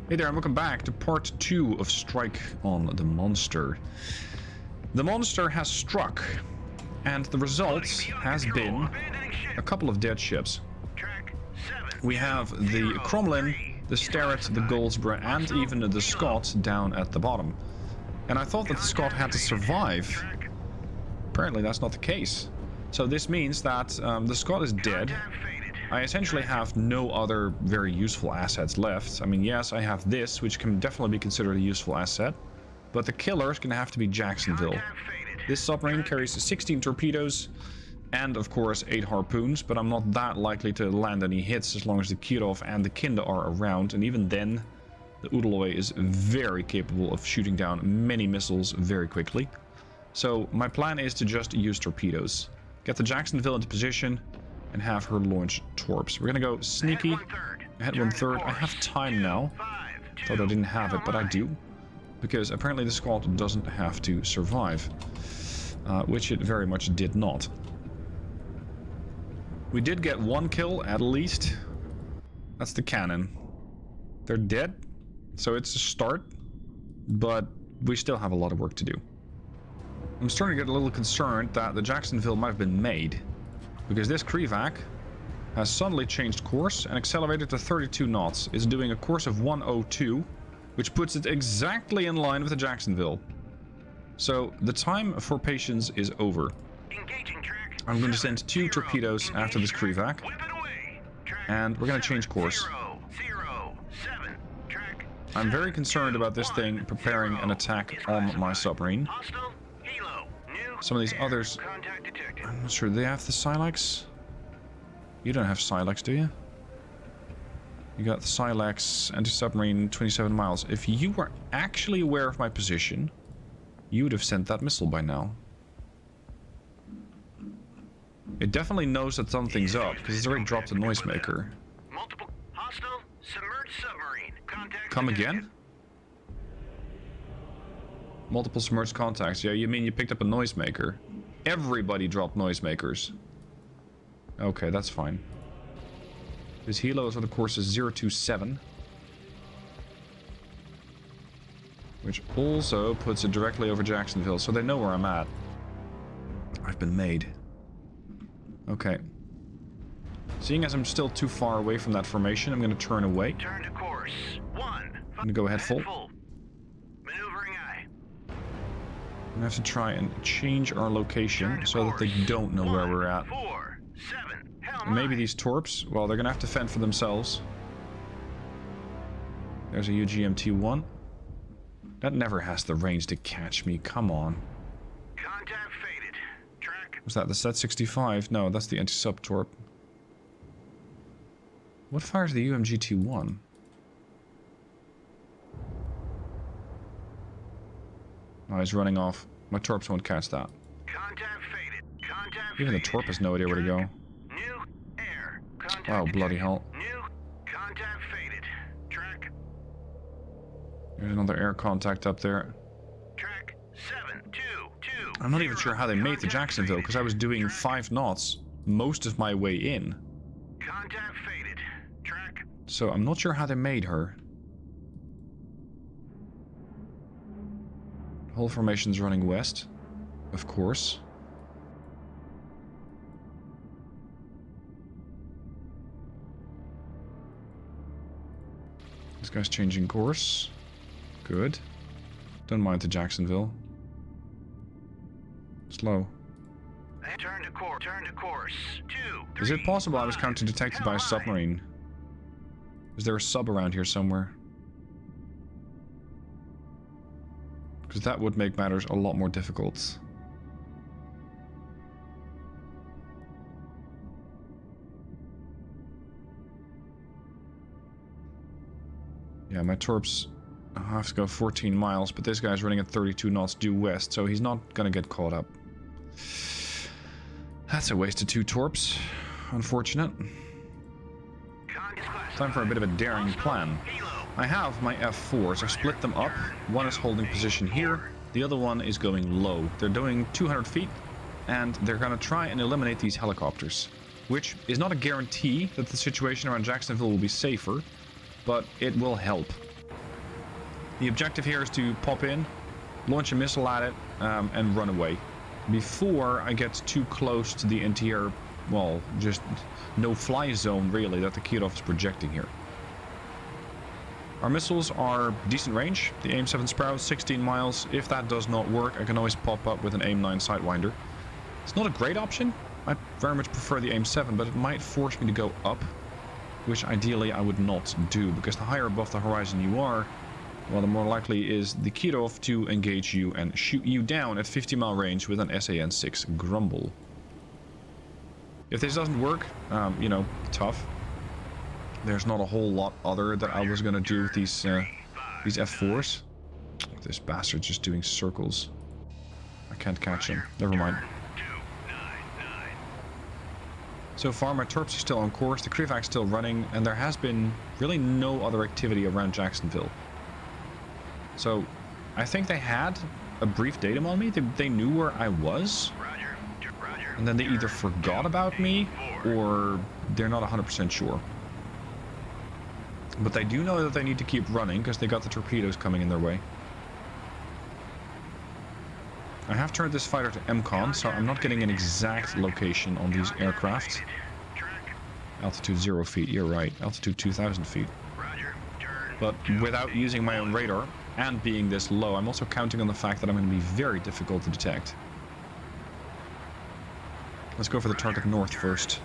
Hey there, and welcome back to part 2 of Strike on the Monster. The monster has struck, and the result has been a couple of dead ships. We have the Cromlin, the Sterret, the Goldsborough, and even the Scott down at the bottom. And I thought that the Scott had to survive. Apparently that's not the case. So this means that the Scott is dead. I essentially have no other very useful assets left. I mean, yes, I have this, which can definitely be considered a useful asset. But the killer is going to have to be Jacksonville. This submarine carries 16 torpedoes and, of course, 8 harpoons. But I'm not that likely to land any hits as long as the Kirov and the Kinda are around. And even then, the Udaloy is very capable of shooting down many missiles very quickly. So my plan is to just use torpedoes. Get the Jacksonville into position and have her launch torps. We're gonna go sneaky. Ahead 1/3. I have time now. Thought I didn't have it, but I do. Because apparently the Scott doesn't have to survive. Which it very much did not. We did get 1 kill at least. That's the cannon. They're dead. So it's a start. But we still have a lot of work to do. I'm starting to get a little concerned that the Jacksonville might have been made. Because this Krivac has suddenly changed course and accelerated to 32 knots. It's doing a course of 102, which puts it exactly in line with the Jacksonville. So the time for patience is over. I'm going to send 2 torpedoes after this Krivac. And we're going to change course. I'm very concerned about this thing preparing an attack on my submarine. Some of these others, I'm not sure, do they have the Silex? You don't have Silex, do you? You got the Silex, anti-submarine, 27 miles. If you were actually aware of my position, you would have sent that missile by now. It definitely knows that something's up, because it's already dropped a noisemaker. Multiple hostile submerged submarine. Contact Come detected. again? Multiple submerged contacts. Yeah, you mean you picked up a noisemaker. Everybody dropped noisemakers. Okay, that's fine. His helo is on the course is 027. Which also puts it directly over Jacksonville, so they know where I'm at. I've been made. Okay. Seeing as I'm still too far away from that formation, I'm going to turn away. Turn to course. 1. I'm going to go ahead full. Maneuvering eye. I'm going to have to try and change our location so that they don't know where we're at. 4, 7. And maybe these torps, well, they're going to have to fend for themselves. There's a UGMT-1. That never has the range to catch me, come on. Contact faded. Track. Was that the Set-65? No, that's the anti-sub torp. What fires the UMGT-1? Oh, he's running off. My torps won't catch that. Contact faded. Contact Even the faded. torp has no idea where to go. New air. Contact Oh, bloody detected. hell. New contact faded. Track. There's another air contact up there. Track 722. I'm not even sure how they made the Jacksonville, because I was doing 5 knots most of my way in. Contact faded. Track. So I'm not sure how they made her. Whole formation's running west, of course. This guy's changing course. Good. Don't mind the Jacksonville. Slow. Turn to course. Turn to course. 2. Is it possible I was counter-detected by a submarine? Is there a sub around here somewhere? Because that would make matters a lot more difficult. Yeah, my torps have to go 14 miles, but this guy's running at 32 knots due west, so he's not gonna get caught up. That's a waste of 2 torps. Unfortunate. Time for a bit of a daring plan. I have my F4s. I've split them up. One is holding position here. The other one is going low. They're doing 200 feet, and they're going to try and eliminate these helicopters. Which is not a guarantee that the situation around Jacksonville will be safer, but it will help. The objective here is to pop in, launch a missile at it, and run away. Before I get too close to the entire, well, just no-fly zone, really, that the Kirov is projecting here. Our missiles are decent range. The AIM-7 Sparrow, 16 miles. If that does not work, I can always pop up with an AIM-9 Sidewinder. It's not a great option. I very much prefer the AIM-7, but it might force me to go up, which ideally I would not do, because the higher above the horizon you are, well, the more likely is the Kirov to engage you and shoot you down at 50-mile range with an SAN-6 Grumble. If this doesn't work, you know, tough. There's not a whole lot other that I was gonna do with these F4s. This bastard's just doing circles. I can't catch him. Never mind. So far, my Torps are still on course, the Krivak's still running, and there has been really no other activity around Jacksonville. So, I think they had a brief datum on me. They knew where I was. And then they either forgot about me, or they're not 100% sure. But they do know that they need to keep running, because they got the torpedoes coming in their way. I have turned this fighter to MCON, so I'm not getting an exact location on these aircraft. Altitude 0 feet, you're right. Altitude 2,000 feet. But without using my own radar, and being this low, I'm also counting on the fact that I'm going to be very difficult to detect. Let's go for the target north first.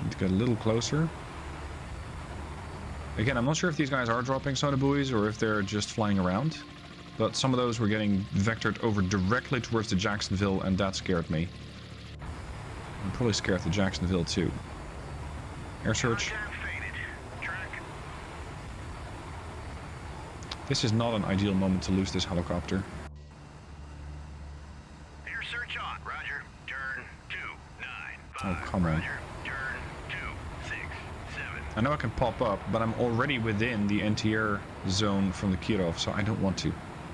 Need to get a little closer. Again, I'm not sure if these guys are dropping sonar buoys or if they're just flying around. But some of those were getting vectored over directly towards the Jacksonville, and that scared me. I'm probably scared the Jacksonville too. Air search. This is not an ideal moment to lose this helicopter. Air search on. Roger. Turn 295. Oh, come on. Roger. Turn 267. I know I can pop up, but I'm already within the anti-air zone from the Kirov, so I don't want to.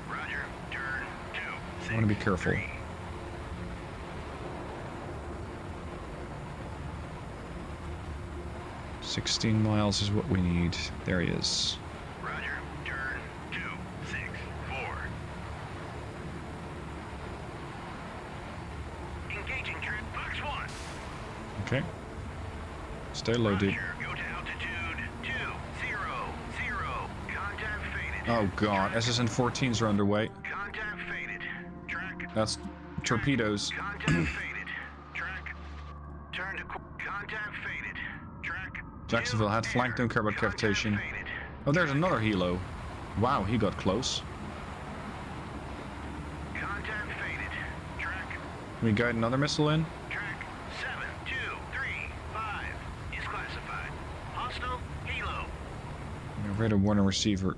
Roger. Turn 263. I want to be careful. 16 miles is what we need. There he is. Roger. Turn 264. Engaging trip. Fox 1. Okay. Stay low, dude. Roger. Go to altitude 200. Contact faded. Oh god, SSN-14s are underway. Contact faded. Track. That's torpedoes. Contact faded. Track. Turn to contact faded. Track. Jacksonville had flank, don't care about cavitation. Oh, there's another helo. Wow, he got close. Contact faded. Track. Can we guide another missile in? Track 7235 is classified. Hostile helo. Radar 1 and receiver.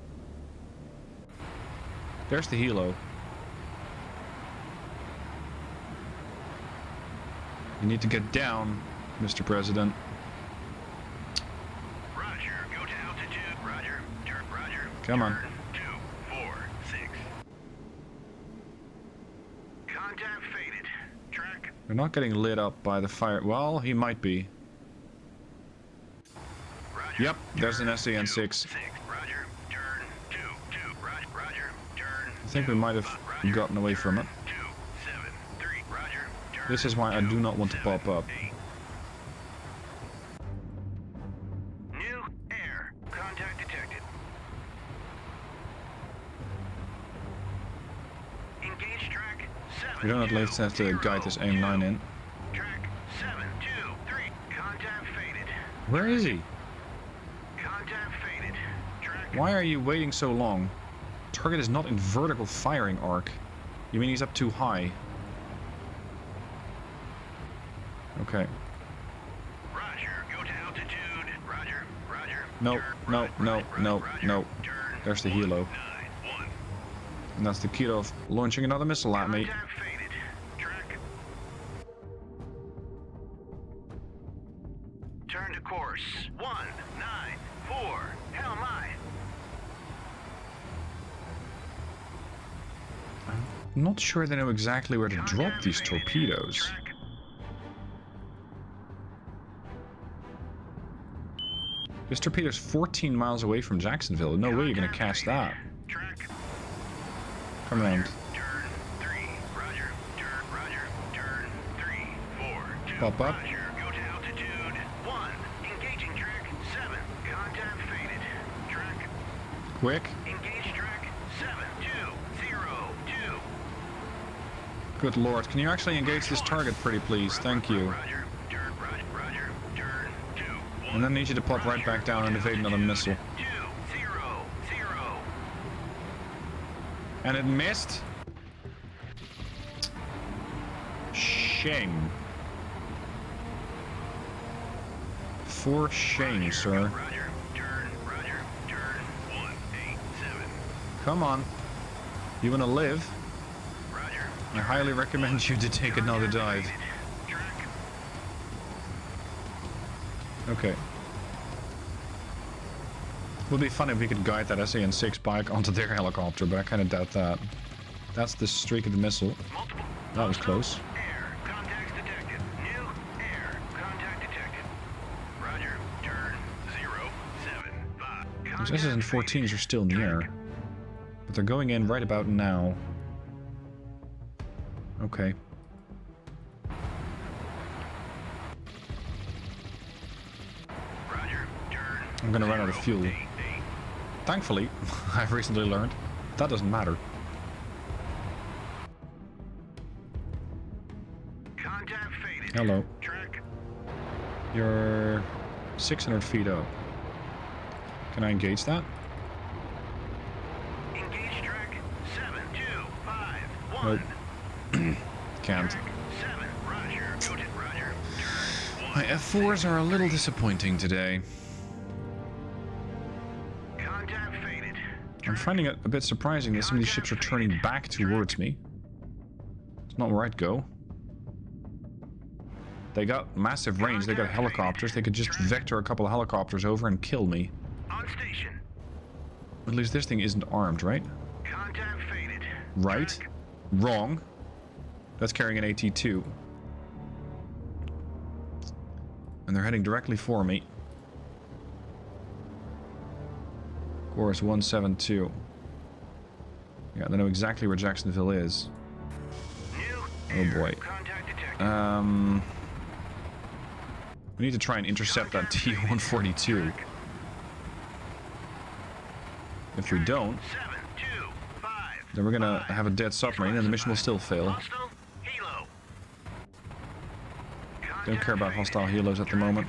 There's the helo. You need to get down, Mr. President. Roger. Go to altitude. Roger. Turn. Roger. Come on. Turn 246. Contact faded. Track. We're not getting lit up by the fire. Well, he might be. Roger. Yep, there's an SAN-6. Roger. Turn 22. Roger. Turn. I think we might have gotten away from it. 273. Roger. Turn. This is why I do not want to pop up. 8. New air. Contact detected. Engage track 7. We don't at least have to guide this AIM-9 in. Track 723. Contact faded. Where is he? Contact faded. Track. Why are you waiting so long? Target is not in vertical firing arc. You mean he's up too high? Okay. Roger. Go to altitude. Roger. No, Turn no, right, no, right, no, Roger. no. Turn There's the helo. 191. And that's the Kirov launching another missile at me. Contact faded. Track. Turn to course 194. Hell my. I'm not sure they know exactly where to drop these torpedoes. This torpedo's 14 miles away from Jacksonville. No way you're gonna catch that. Track. Come around. Turn 3. Roger. Turn 3. 4. 2. Pop up. Roger. Go to altitude 1. Engaging track 7. Contact faded. Track. Quick. Engage track 720. Good lord. Can you actually engage this target pretty please? Thank you. Roger. Turn 2. 1. And then I need you to pop right back down and evade another missile. 2. 0. And it missed? Shame. For shame, sir. Roger. Turn 187. Come on. You wanna live? Roger. I highly recommend you to take another dive. Track. Okay. Would be fun if we could guide that SAN-6 bike onto their helicopter, but I kind of doubt that. That's the streak of the missile. Multiple. That was close. Air. Contacts detected. New air. Contact detected. Roger. Turn 075. Those SS-14s are still in the air. But they're going in right about now. Okay. Roger. Turn. I'm gonna run out of fuel. Thankfully, I've recently learned that doesn't matter. Contact faded. Hello. Track. You're 600 feet up. Can I engage that? Engage track 7251. Nope. Can't. Track 7. Roger. Go to Roger. Turn 1. My F4s are a little disappointing today. Contact faded. I'm finding it a bit surprising that some of these ships are turning back towards me. It's not where I'd go. They got massive range, they got helicopters, they could just vector a couple of helicopters over and kill me. On station. At least this thing isn't armed, right? Contact faded. Right? Track. Wrong. That's carrying an AT-2. And they're heading directly for me. Course 172. Yeah, they know exactly where Jacksonville is. New Oh air. boy. Contact detected. We need to try and intercept that T-142. If we don't, 725. then we're gonna have a dead submarine and the mission will still fail. Hostile helo. Don't care about hostile helos at the moment.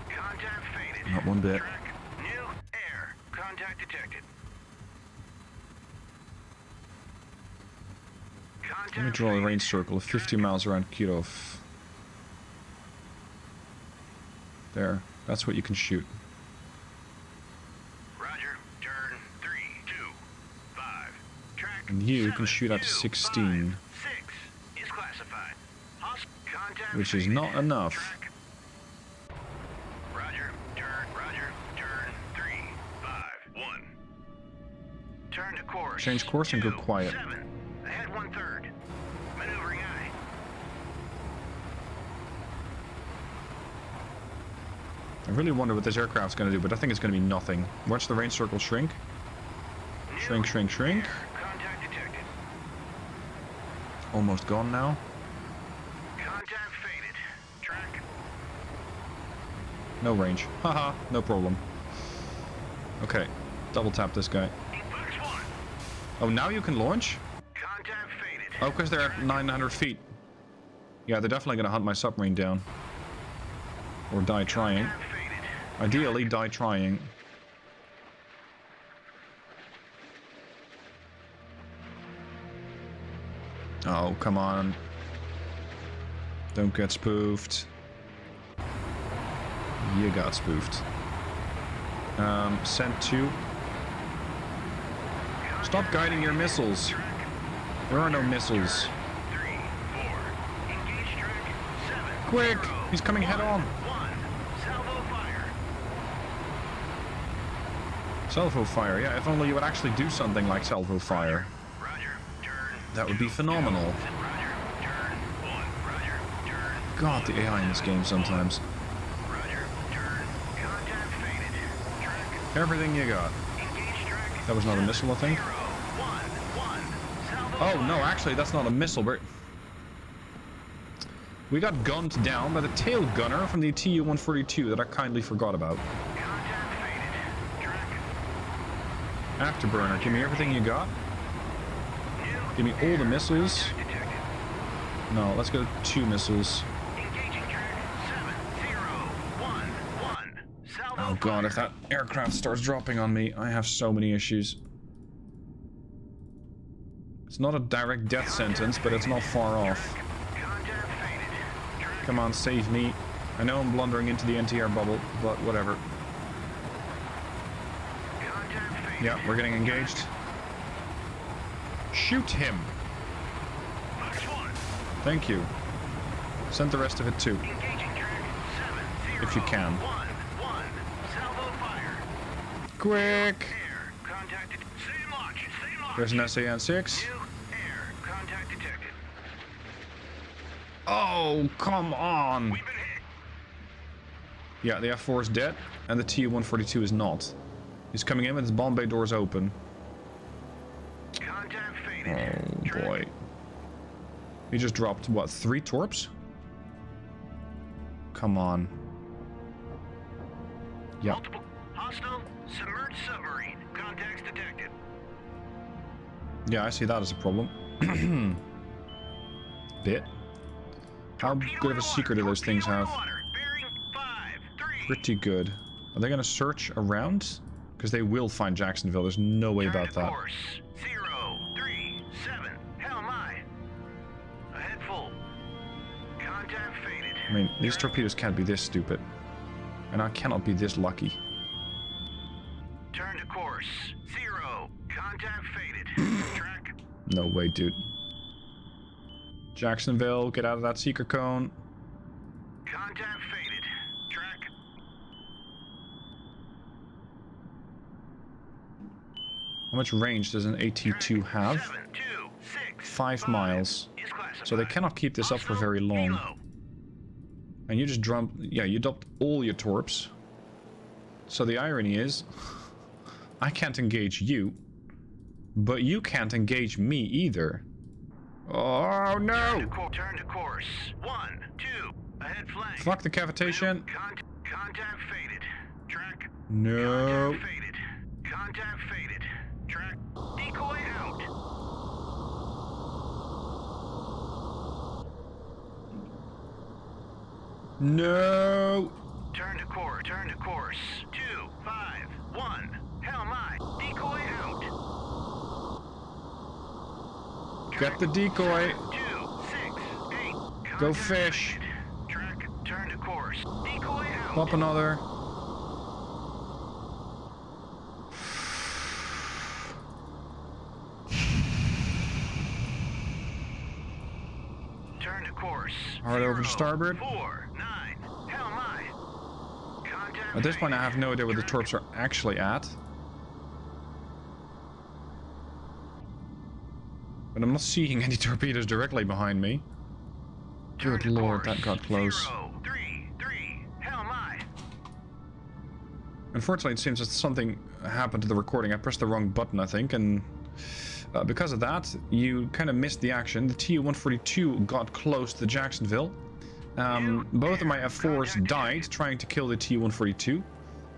Contact faded. Not one bit. Track. New air. Contact detected. Contact Let me draw a faded. range circle of 50 miles around Kirov. There. That's what you can shoot. Roger. Turn 325. Track. And you can shoot out to 16. 6 is classified. Contact Which is faded. not enough. Track. Roger. Turn 351. Turn to course. Change course and go 2, quiet. 7. Ahead 1/3. Maneuvering eye. I really wonder what this aircraft's going to do, but I think it's going to be nothing. Watch the range circle shrink. Shrink, shrink, shrink. Contact detected. Almost gone now. Contact faded. Track. No range. Haha, no problem. Okay, double tap this guy. Fox 1. Oh, now you can launch? Contact faded. Oh, because they're at 900 feet. Yeah, they're definitely going to hunt my submarine down. Or die trying. Contact faded. Ideally, die trying. Oh, come on. Don't get spoofed. You got spoofed. Sent to. Stop guiding your missiles. There are no missiles. 3, 4. Engage track 7. Quick! He's coming head on. 1. Salvo fire. Salvo fire. Yeah, if only you would actually do something like salvo fire. Roger. Turn. That would be phenomenal. Roger. Turn 1. Roger. Turn. God, the AI in this game sometimes. Roger. Turn. Contact Everything you got. Engage track. That was not a missile, I think. 0, 1, 1. Salvo Oh, no, fire. actually, that's not a missile. We got gunned down by the tail gunner from the Tu-142 that I kindly forgot about. Contact faded. Track. Afterburner, give me everything you got. New Give me all the missiles. contact detected. No, let's go 2 missiles. Engaging track 7011. Salvo Oh god, if fire. that aircraft starts dropping on me, I have so many issues. It's not a direct death sentence, but it's not far off. Contact faded. Track. Come on, save me. I know I'm blundering into the NTR bubble, but whatever. Contact faded. Yeah, we're getting engaged. Shoot him! Fox 1. Thank you. Send the rest of it too. Engaging track 7011. If you can. Salvo fire. Quick! Air. Contacted. Stay in launch. Stay in launch. There's an SAN-6. New air. Contact detected. Oh, come on! We've been hit. Yeah, the F4 is dead, and the Tu-142 is not. He's coming in with his bomb bay doors open. Contact Oh, faded. Track. boy. He just dropped, what, 3 torps? Come on. Yep. Multiple. Hostile. Submerged submarine. Contacts detected. Yeah, I see that as a problem. Bit. How good of a secret do those things have? Bearing 5, 3. Pretty good. Are they gonna search around? Because they will find Jacksonville. There's no way Turn about to that. Course 037. Hell my. Ahead full. Contact faded. I mean, these torpedoes can't be this stupid. And I cannot be this lucky. Turn to course 0. Contact faded. Track. No way, dude. Jacksonville, get out of that seeker cone. Contact faded. Track. How much range does an AT-2 have? 726. 5 miles. Is classified. So they cannot keep this up for very long. Helo. And you just dropped... Yeah, you dropped all your torps. So the irony is... I can't engage you. But you can't engage me either. Oh, no! Turn to course 1, 2. Ahead flank. Fuck the cavitation. Contact faded. Track. No. Contact faded. Contact faded. Track. Decoy out. No! Turn to course. Turn to course 2, 5, 1. Hell my. Decoy out. Get the decoy. 2, 6, 8. Go Contact fish. faded. Track. Turn to course. Decoy out. Pop another. Turn to course. Hard over to starboard. 4, 9. Hell my. Contact At this point, I have no idea where the Track. torps are actually at. But I'm not seeing any torpedoes directly behind me. Turn Good to lord, course. that got close. 0, 3, 3. Hell my. Unfortunately, it seems that something happened to the recording. I pressed the wrong button, I think, and because of that, you kind of missed the action. The Tu-142 got close to the Jacksonville. Both of my F4s died trying to kill the Tu-142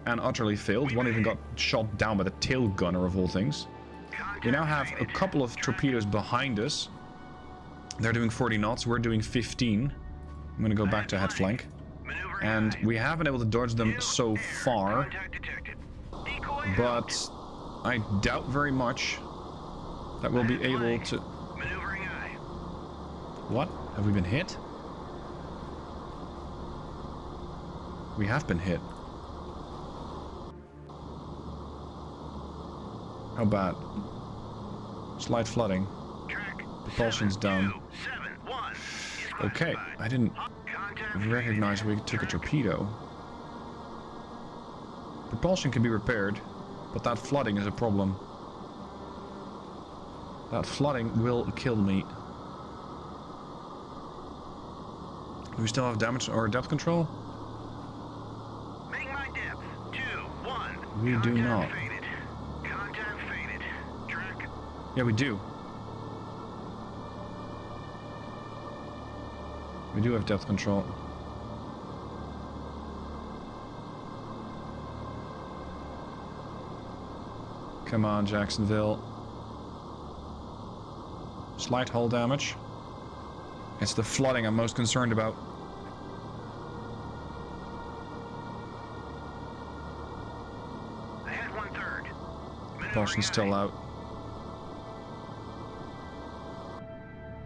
and utterly failed. One even got shot down by the tail gunner of all things. We now have a couple of torpedoes behind us. They're doing 40 knots. We're doing 15. I'm going to go back to head flank. Maneuvering And high. we have been able to dodge them so Air. far, Contact detected. Decoy out. but I doubt very much that we'll be able to... Maneuvering high. What? Have we been hit? We have been hit. How bad? Slight flooding. Track. Propulsion's down. 721 is Okay, classified. I didn't Contact recognize faded. we took a Track. torpedo. Propulsion can be repaired, but that flooding is a problem. That flooding will kill me. Do we still have damage or depth control? Make my depth 2, 1, We do not. Faded. Contact faded. Track. Yeah, we do. We do have depth control. Come on, Jacksonville. Slight hull damage. It's the flooding I'm most concerned about. Ahead 1/3. Propulsion's still out.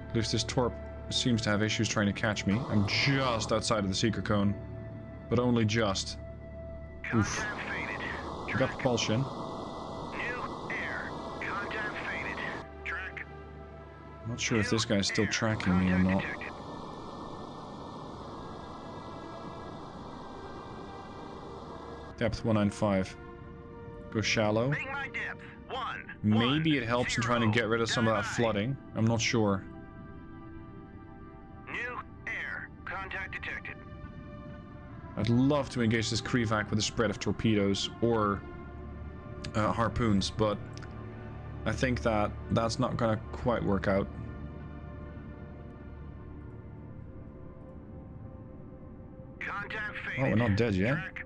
At least this Torp seems to have issues trying to catch me. I'm just outside of the seeker cone. But only just. Oof. Contact faded. I got propulsion. New air. Contact faded. Track. I'm not sure if this guy's still tracking me or not. Detected. Depth 195. Go shallow. Being my depth. 1. Maybe it helps in trying to get rid of some of that flooding. I'm not sure. New air. Contact detected. I'd love to engage this Krevac with a spread of torpedoes or harpoons, but I think that that's not gonna quite work out. Contact Oh, faded. we're not dead yet. Track.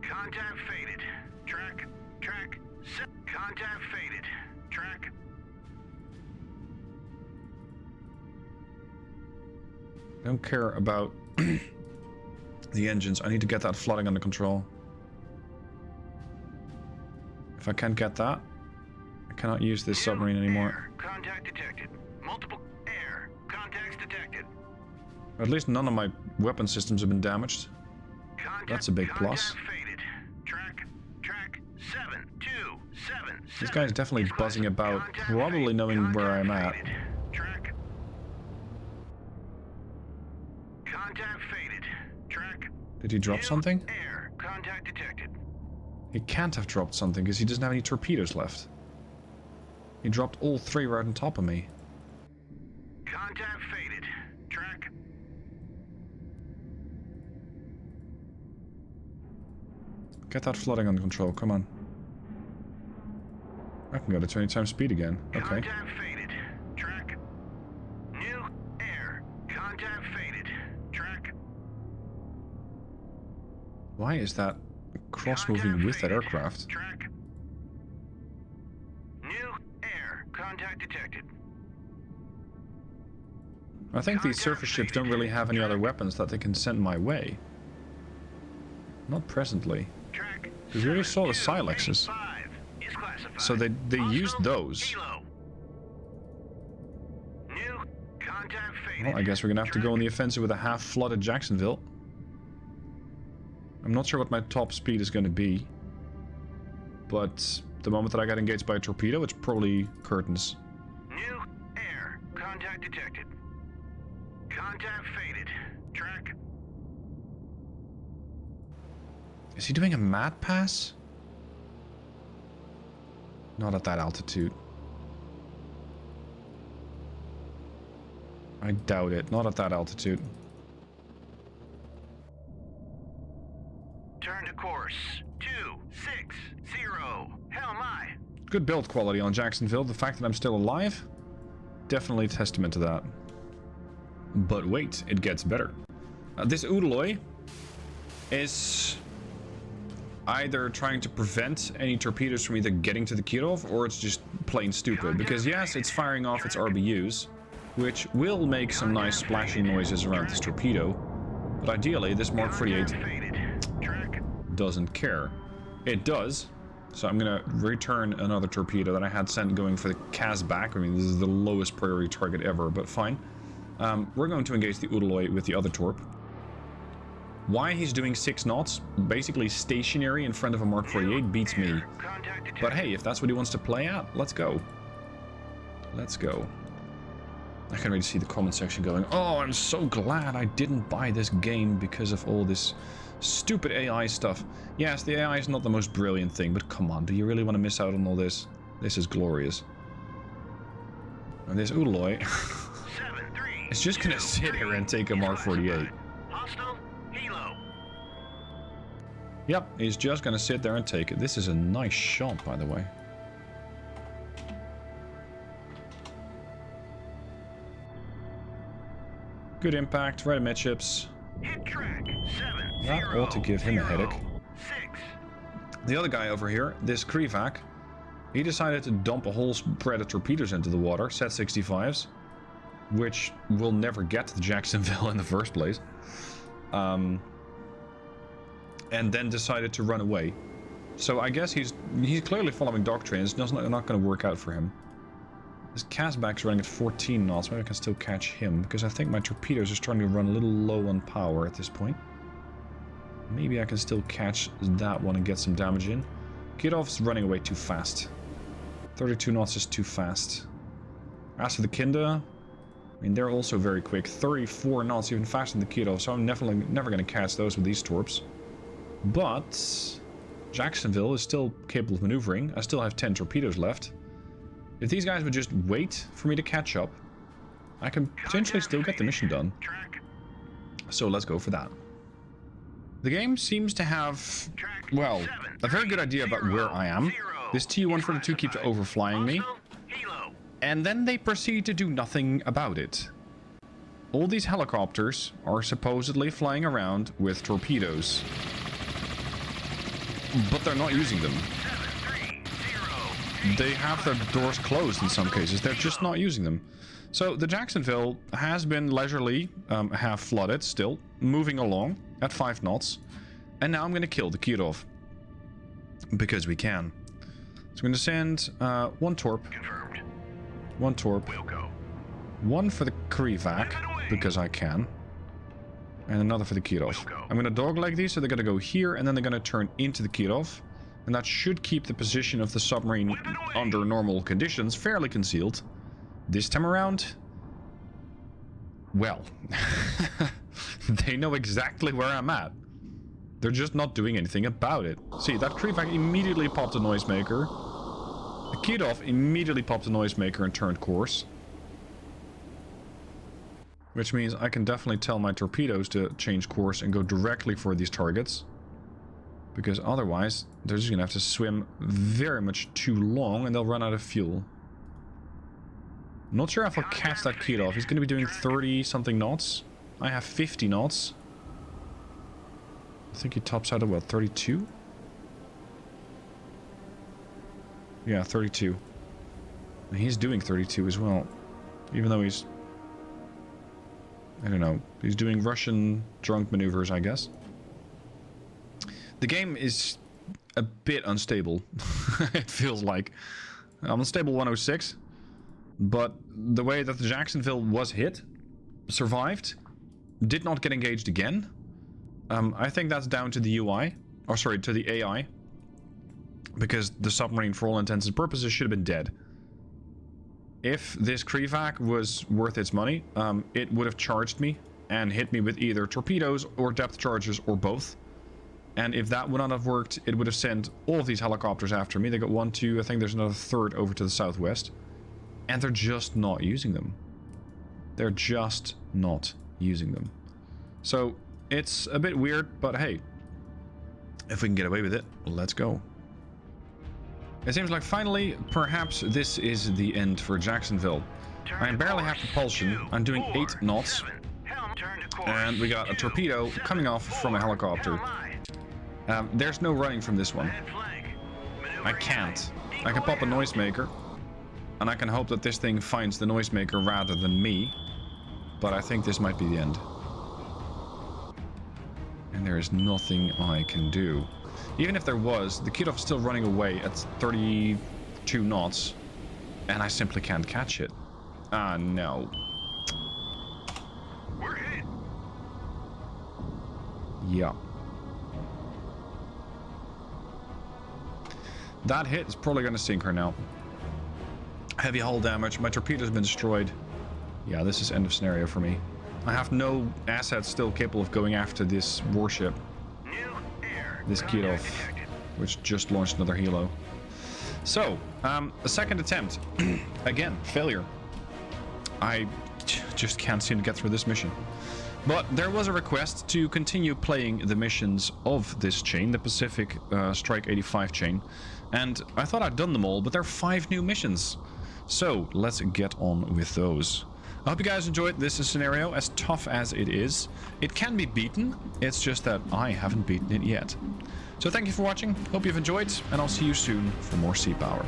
Contact faded. Track. Track. Contact faded. Track. I don't care about the engines. I need to get that flooding under control. If I can't get that, I cannot use this submarine anymore. Air. Contact detected. Multiple air. Contacts detected. At least none of my weapon systems have been damaged. Contact, That's a big plus. Contact faded. Track. Track. 727. This guy's definitely buzzing about, Contact probably faded. knowing where I'm Contact at. faded. Track. Contact faded. Track. Did he drop New something? Air. Contact detected. He can't have dropped something because he doesn't have any torpedoes left. He dropped all three right on top of me. Contact faded. Track. Get that flooding under control, come on. I can go to 20 times speed again. Okay. Contact faded. Track. New air. Contact faded. Track. Why is that cross moving with that aircraft? Track. New air. Contact detected. I think these surface ships don't really have any other weapons that they can send my way. Not presently. Track. Because we already saw the Silexes. 5 is classified. So they used those. Kilo. New contact faded. Well, I guess we're gonna have to go on the offensive with a half-flooded Jacksonville. I'm not sure what my top speed is gonna be. But the moment that I get engaged by a torpedo, it's probably curtains. New air. Contact detected. Contact faded. Track. Is he doing a mad pass? Not at that altitude. I doubt it. Not at that altitude. Turn to course. 260. Hell my. Good build quality on Jacksonville. The fact that I'm still alive, definitely a testament to that. But wait, it gets better. This Udaloy is either trying to prevent any torpedoes from either getting to the Kirov, or it's just plain stupid. Because yes, it's firing off its RBUs, which will make some nice splashing noises around this torpedo. But ideally, this Mark 48 doesn't care. It does. So I'm going to return another torpedo that I had sent going for the Kazbak. I mean, this is the lowest priority target ever, but fine. We're going to engage the Udaloy with the other Torp. Why he's doing 6 knots, basically stationary in front of a Mark 48, beats me. But hey, if that's what he wants to play at, let's go. Let's go. I can already see the comment section going, oh, I'm so glad I didn't buy this game because of all this stupid AI stuff. Yes, the AI is not the most brilliant thing, but come on, do you really want to miss out on all this? This is glorious. And this Udaloy... It's just gonna sit here and take a Mark 48. Hostile, helo. Yep, he's just gonna sit there and take it. This is a nice shot, by the way. Good impact, right amidships. Hit track, 7, That ought to give him a headache. 6. The other guy over here, this Krivak, he decided to dump a whole spread of torpedoes into the water, set 65s, which will never get to the Jacksonville in the first place. And then decided to run away. So I guess he's clearly following doctrine. It's not going to work out for him. This castback's running at 14 knots. Maybe I can still catch him, because I think my torpedoes are starting to run a little low on power at this point. Maybe I can still catch that one and get some damage in. Kirov's running away too fast. 32 knots is too fast. As for the Kinda, I mean, they're also very quick. 34 knots, even faster than the Kirov, so I'm definitely never going to catch those with these torps. But Jacksonville is still capable of maneuvering. I still have 10 torpedoes left. If these guys would just wait for me to catch up, I can potentially still get the mission done. So let's go for that. The game seems to have, well, a very good idea about where I am. This Tu-142 keeps overflying me, and then they proceed to do nothing about it. All these helicopters are supposedly flying around with torpedoes, but they're not using them. They have their doors closed in some cases. They're just not using them. So the Jacksonville has been leisurely, half flooded still, moving along at 5 knots. And now I'm going to kill the Kirov. Because we can. So I'm going to send one torp. Confirmed. One torp. We'll go. One for the Krivak, because I can. And another for the Kirov. I'm going to dogleg these, so they're going to go here, and then they're going to turn into the Kirov. And that should keep the position of the submarine under normal conditions fairly concealed. This time around, well, they know exactly where I'm at. They're just not doing anything about it. See, that Krivak immediately popped a noisemaker. The Kirov immediately popped a noisemaker and turned course. Which means I can definitely tell my torpedoes to change course and go directly for these targets. Because otherwise, they're just gonna have to swim very much too long and they'll run out of fuel. Not sure if I'll catch that Kirov. He's gonna be doing 30-something knots. I have 50 knots. I think he tops out at what, 32? Yeah, 32. And he's doing 32 as well. Even though he's... I don't know. He's doing Russian drunk maneuvers, I guess. The game is a bit unstable. It feels like. I'm on stable 106. But the way that the Jacksonville was hit, survived, did not get engaged again. I think that's down to the UI. Or sorry, to the AI. Because the submarine, for all intents and purposes, should have been dead. If this Krivak was worth its money, it would have charged me and hit me with either torpedoes or depth charges or both. And if that would not have worked, it would have sent all of these helicopters after me. They got 1, 2, I think there's another third over to the southwest. And they're just not using them. They're just not using them. So, it's a bit weird, but hey. If we can get away with it, let's go. It seems like finally, perhaps this is the end for Jacksonville. I barely have propulsion. I'm doing 8 knots. And we got a torpedo coming off from a helicopter. There's no running from this one. I can't. I can pop a noisemaker. And I can hope that this thing finds the noisemaker rather than me. But I think this might be the end. And there is nothing I can do. Even if there was, the Kirov is still running away at 32 knots. And I simply can't catch it. Ah, no. We're hit. Yeah. That hit is probably going to sink her now. Heavy hull damage. My torpedo's been destroyed. Yeah, this is end of scenario for me. I have no assets still capable of going after this warship. This Kirov, which just launched another helo. So, a second attempt. Again, failure. I just can't seem to get through this mission. But there was a request to continue playing the missions of this chain, the Pacific Strike 85 chain. And I thought I'd done them all, but there are 5 new missions. So let's get on with those. I hope you guys enjoyed this scenario, as tough as it is. It can be beaten, it's just that I haven't beaten it yet. So thank you for watching, hope you've enjoyed, and I'll see you soon for more Sea Power.